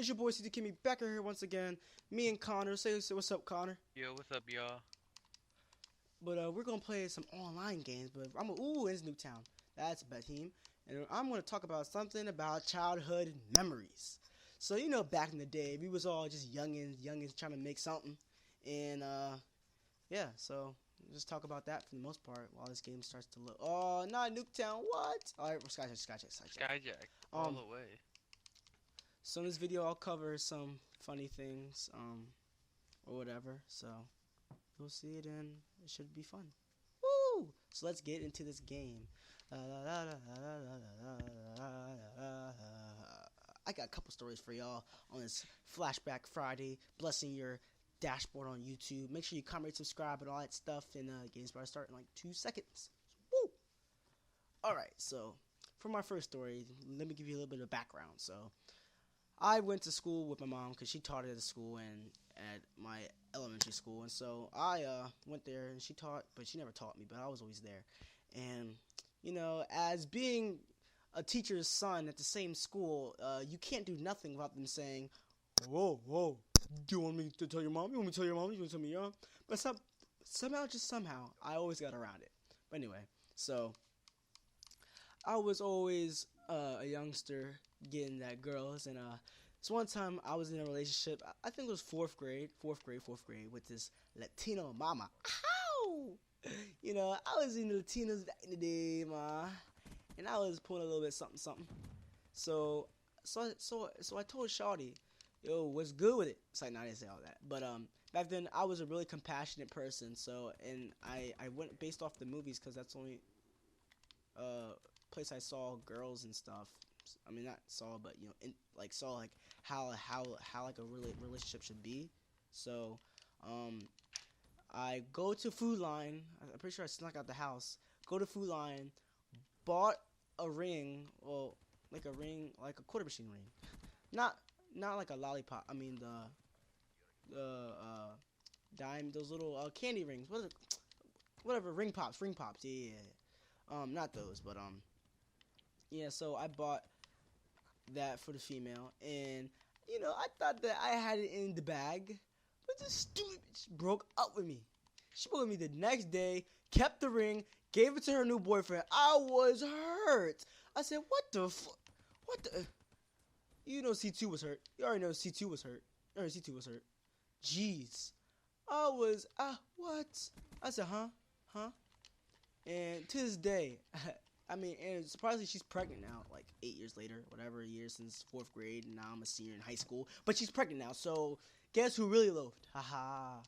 It's your boy CT Kimmy back here once again. Me and Connor. Say what's up, Connor. Yo, what's up, y'all? But we're gonna play some online games. But it's Newtown. That's a bad team. And I'm gonna talk about something about childhood memories. So back in the day, we was all just youngins trying to make something, and yeah. So just talk about that for the most part while this game starts to look. Oh, not Nuketown. What? All right, Skyjack. Skyjack, all the way. So in this video, I'll cover some funny things, or whatever. So you'll see it, and it should be fun. Woo! So let's get into this game. I got a couple stories for y'all on this Flashback Friday, blessing your dashboard on YouTube. Make sure you comment, subscribe, and all that stuff. And game's about to start in like 2 seconds. Woo! All right, so for my first story, let me give you a little bit of background. So I went to school with my mom because she taught at a school and at my elementary school, and so I went there and she taught, but she never taught me, but I was always there. And as being a teacher's son at the same school, you can't do nothing without them saying, "Whoa, do you want me to tell your mom? You want me to tell your mom? You want to tell me, yeah?" But somehow, I always got around it. But anyway, so I was always a youngster getting that girls, and so one time I was in a relationship. I think it was fourth grade, with this Latino mama. Ow! I was in the Latinos back in the day, ma, and I was pulling a little bit something. So I told Shawty, "Yo, what's good with it?" It's like, nah, I didn't say all that, but back then I was a really compassionate person. So, and I went based off the movies because that's the only place I saw girls and stuff. I mean, not saw, but saw like how like a relationship should be. So, I go to Food Line. I'm pretty sure I snuck out the house. Go to Food Line, bought a ring. Well, like a ring, like a quarter machine ring. Not like a lollipop. I mean the dime. Those little candy rings. Whatever, ring pops. Yeah. Not those, but yeah. So I bought that for the female, and I thought that I had it in the bag, but this stupid bitch broke up with me. She broke with me the next day, kept the ring, gave it to her new boyfriend. I was hurt. I said, what the C2 was hurt. You already know C2 was hurt. Jeez. I was, what? I said, huh? And to this day, I mean, and surprisingly, she's pregnant now, like 8 years later, whatever years since fourth grade, and now I'm a senior in high school. But she's pregnant now, so guess who really loafed? Haha.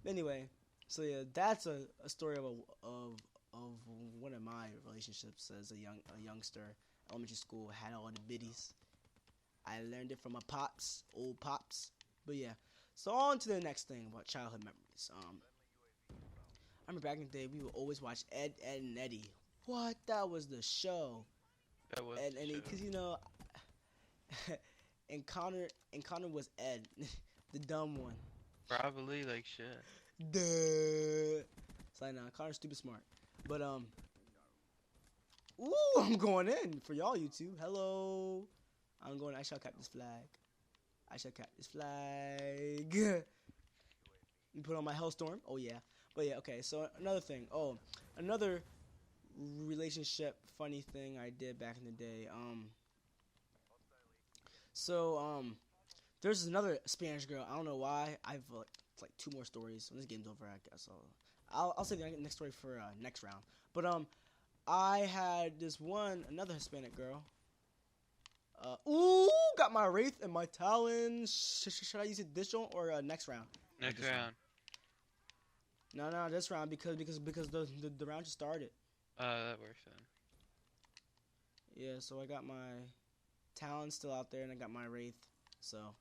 Anyway, so yeah, that's a story of one of my relationships as a youngster. Elementary school had all the biddies. I learned it from my old pops. But yeah, so on to the next thing about childhood memories. I remember back in the day, we would always watch Ed, and Eddie. What? That was the show. That was Ed, the and show. because and Connor was Ed, the dumb one. Probably like shit. Duh. It's like, nah, Connor's stupid smart. But ooh, I'm going in for y'all, you two. Hello. I shall cap this flag. You put on my Hellstorm. Oh yeah. But yeah, okay. So another thing. Oh, another relationship funny thing I did back in the day. There's another Spanish girl. I don't know why. I've it's like 2 more stories. When this game's over, I guess I'll save the next story for next round. But I had another Hispanic girl. Got my Wraith and my Talon. Should I use it this round or next round? Next round. No, this round because the round just started. That works then. Yeah, so I got my Talon still out there, and I got my Wraith. So,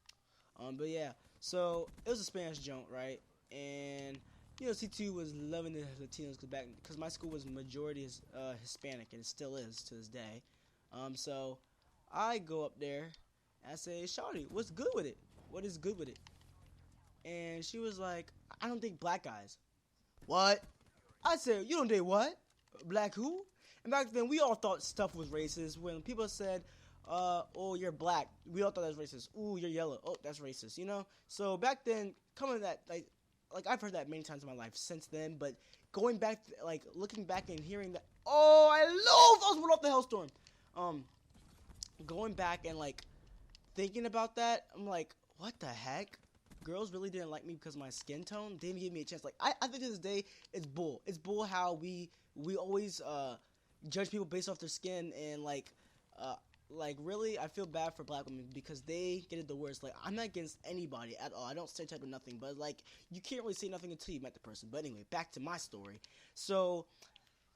but yeah, so it was a Spanish joint, right? And C2 was loving the Latinos because my school was majority Hispanic, and it still is to this day. So I go up there and I say, "Shawty, what's good with it? What is good with it?" And she was like, "I don't think black guys." What? I said, "You don't date what? Black who?" And back then, we all thought stuff was racist when people said, oh, you're black. We all thought that was racist. Ooh, you're yellow. Oh, that's racist. You know. So back then, coming to that, like I've heard that many times in my life since then. But going back, like looking back and hearing that, oh, I love Oswald off the Hellstorm. Going back and like thinking about that, I'm like, what the heck? Girls really didn't like me because of my skin tone. They didn't give me a chance. Like I think to this day, it's bull. It's bull how we always judge people based off their skin and like really, I feel bad for black women because they get it the worst. Like I'm not against anybody at all. I don't stereotype or nothing, but like you can't really say nothing until you met the person. But anyway, back to my story. So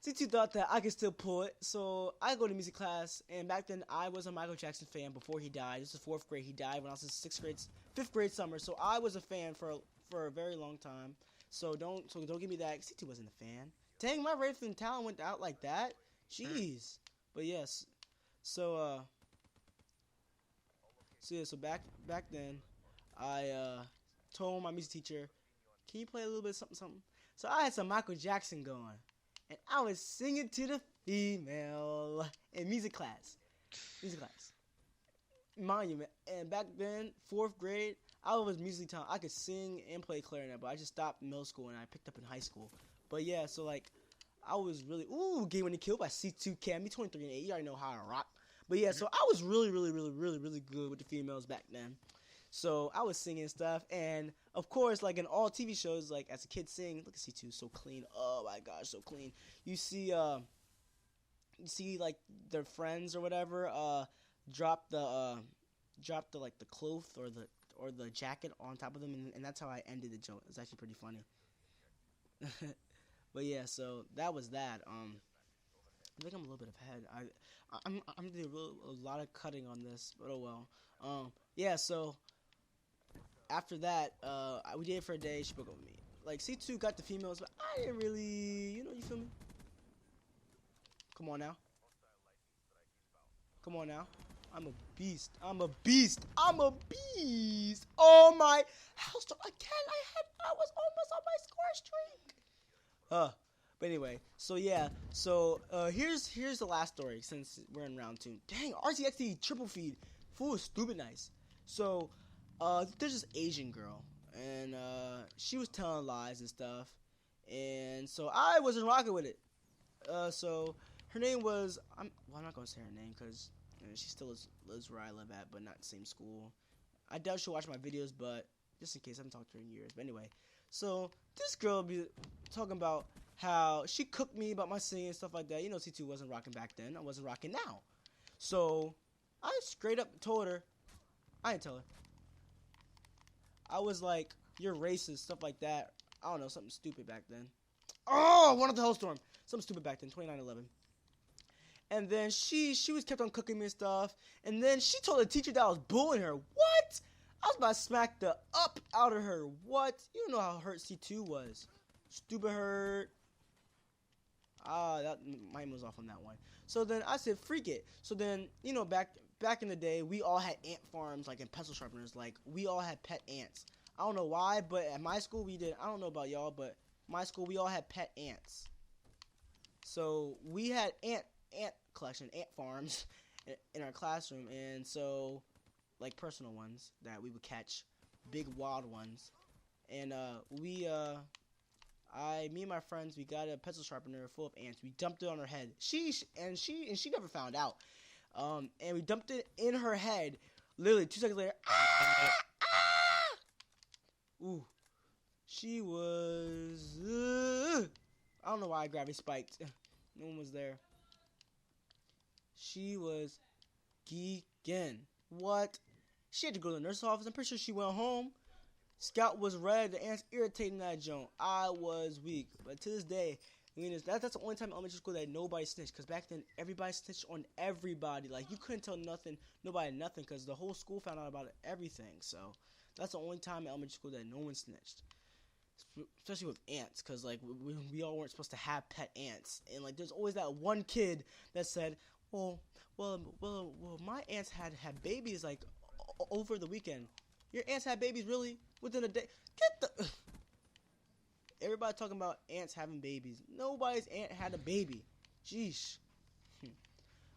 C2 thought that I could still pull it, so I go to music class, and back then I was a Michael Jackson fan before he died. This is 4th grade. He died when I was in 5th grade summer, so I was a fan for a very long time. So don't give me that. C2 wasn't a fan. Dang, my Raven talent went out like that. Jeez. But yes, so so back then, I told my music teacher, "Can you play a little bit of something something?" So I had some Michael Jackson going. And I was singing to the female in music class. Mind you, man. And back then, 4th grade, I was musically talented. I could sing and play clarinet, but I just stopped in middle school and I picked up in high school. But yeah, so like, I was really, Game Winning Kill by C2 Cammy, 23 and 8. You already know how I rock. But yeah, so I was really good with the females back then. So I was singing stuff, and of course, like in all TV shows, like as a kid sing, look at C2, so clean. Oh my gosh, so clean. You see like their friends or whatever, drop the like the cloth or the jacket on top of them, and that's how I ended the joke. It's actually pretty funny. But yeah, so that was that. I think I'm a little bit ahead. I'm doing a lot of cutting on this, but oh well. Yeah, so. After that, we dated for a day. She broke up with me. Like C2 got the females, but I didn't really, you feel me? Come on now. I'm a beast. Oh my house again. I was almost on my score streak. But anyway, so yeah, here's the last story since we're in round 2. Dang, RTXD triple feed, full of stupid nice. So. There's this Asian girl, and she was telling lies and stuff, and so I wasn't rocking with it. So her name was I'm not gonna say her name because she still lives where I live at, but not the same school. I doubt she'll watch my videos, but just in case, I haven't talked to her in years. But anyway, so this girl be talking about how she cooked me about my singing and stuff like that. C2 wasn't rocking back then. I wasn't rocking now. So I straight up told her. I didn't tell her. I was like, you're racist, stuff like that. I don't know, something stupid back then. Oh, one of the Hellstorm. Something stupid back then, 2911. And then she was kept on cooking me and stuff. And then she told the teacher that I was bullying her. What? I was about to smack the up out of her. What? You don't know how hurt C2 was. Stupid hurt. That mine was off on that one. So then I said, freak it. So then, back in the day, we all had ant farms, like in pencil sharpeners. Like, we all had pet ants. I don't know why, but at my school, we did. I don't know about y'all, but my school, we all had pet ants. So we had ant collection, ant farms in our classroom. And so, like personal ones that we would catch, big wild ones. And me and my friends, we got a pencil sharpener full of ants. We dumped it on her head. She never found out. And we dumped it in her head. Literally 2 seconds later. Ooh, she was. I don't know why gravity spiked. No one was there. She was geeking. What? She had to go to the nurse's office. I'm pretty sure she went home. Scout was red. The ants irritating that joint. I was weak. But to this day, that's the only time in elementary school that nobody snitched. Because back then, everybody snitched on everybody. Like, you couldn't tell nobody nothing. Because the whole school found out about everything. So, that's the only time in elementary school that no one snitched. Especially with ants. Because, like, we all weren't supposed to have pet ants. And, like, there's always that one kid that said, well, my ants had babies, like, over the weekend. Your ants had babies, really? Within a day? Get the... Everybody talking about ants having babies. Nobody's ant had a baby. Jeez.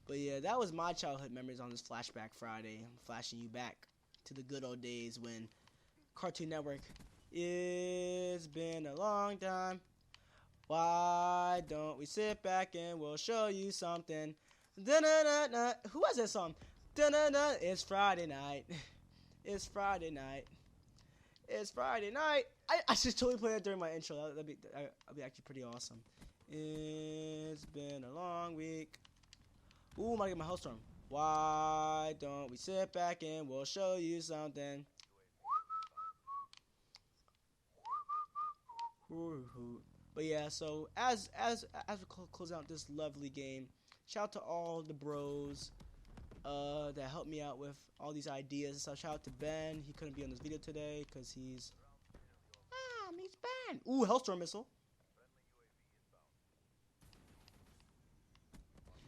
But yeah, that was my childhood memories on this Flashback Friday. I'm flashing you back to the good old days when Cartoon Network. It's been a long time. Why don't we sit back and we'll show you something? Da-na-na-na. Who has that song? Da-na-na. It's Friday night. It's Friday night. It's Friday night. I should totally play that during my intro. That'd be actually pretty awesome. It's been a long week. Ooh, I'm gonna get my Hellstorm. Why don't we sit back and we'll show you something? But yeah, so as we close out this lovely game, shout out to all the bros that helped me out with all these ideas. So shout out to Ben. He couldn't be on this video today because he's Ben. Ooh, Hellstorm missile.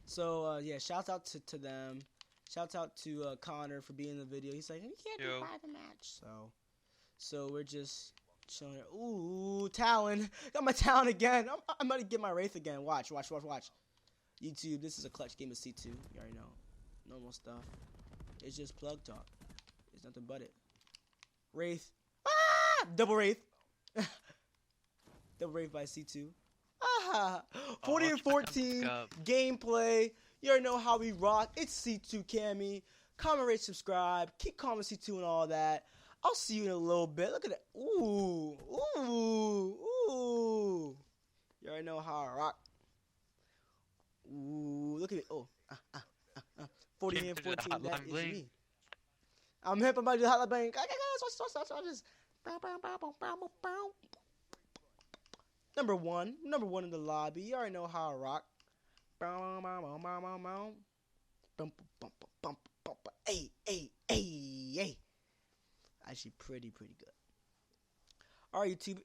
So yeah, shouts out to them. Shouts out to Connor for being in the video. He's like, you can't do private match. So we're just chilling here. Ooh, Talon. Got my Talon again. I'm about to get my Wraith again. Watch. YouTube, this is a clutch game of C2. You already know. Normal stuff. It's just plug talk. It's nothing but it. Wraith. Ah! Double Wraith. Double Wraith by C2. Ah! 40 and 14 gameplay. You already know how we rock. It's C2 Cammy. Comment, rate, subscribe. Keep calling C2 and all that. I'll see you in a little bit. Look at that. Ooh. You already know how I rock. Ooh, look at it. Oh. 40 and 14. That is me. I'm hip. I'm about to do the hotline bang. Watch this. Number one in the lobby. You already know how I rock. Hey. Actually, pretty good. All right, YouTube.